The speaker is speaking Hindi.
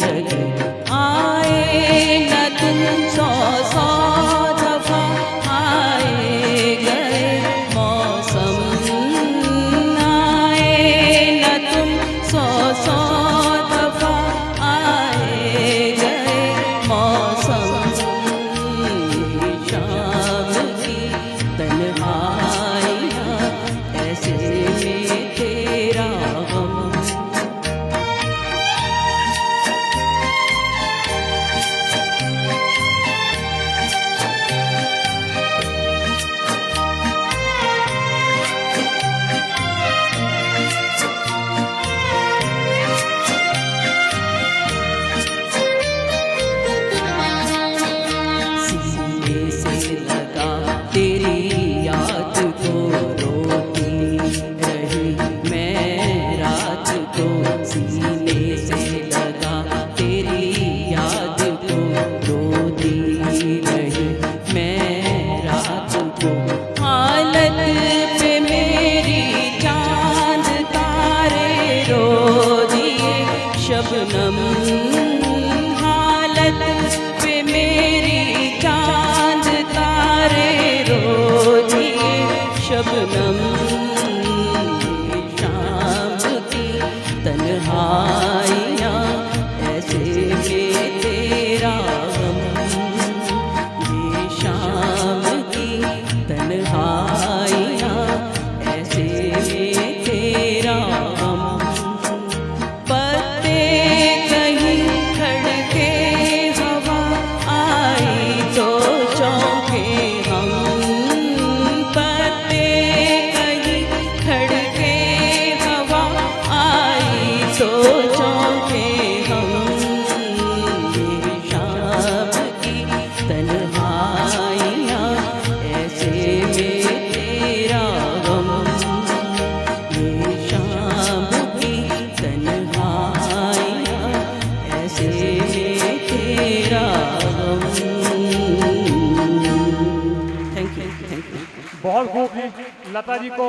जग आए न तुम सौ सौ दफा आए गए मौसम आए न तुम सौ सौ दफा आए गए मौसम शाम की तन्हाइयाँ ऐसे में तेरा गम तेरी याद को रोती रही मैं रात को सीने से लगा तेरी याद को रोती रही मैं रात को हालत पे मेरी चांद तारे रो दिए शबनम हालत पे मेरी चांद तारे शबनम शाम की तन्हाइयाँ ऐसे में तेरा गम ये शाम की तन्हाइयाँ ऐसे में तेरा गम पत्ते कहीं खड़के हवा आई तो चौंके हम तो चौंके हम ये शाम की तन्हाइयाँ ऐसे में तेरा गम ये शाम की तन्हाइयाँ ऐसे में तेरा गम। थैंक यू बहुत खूब लता जी को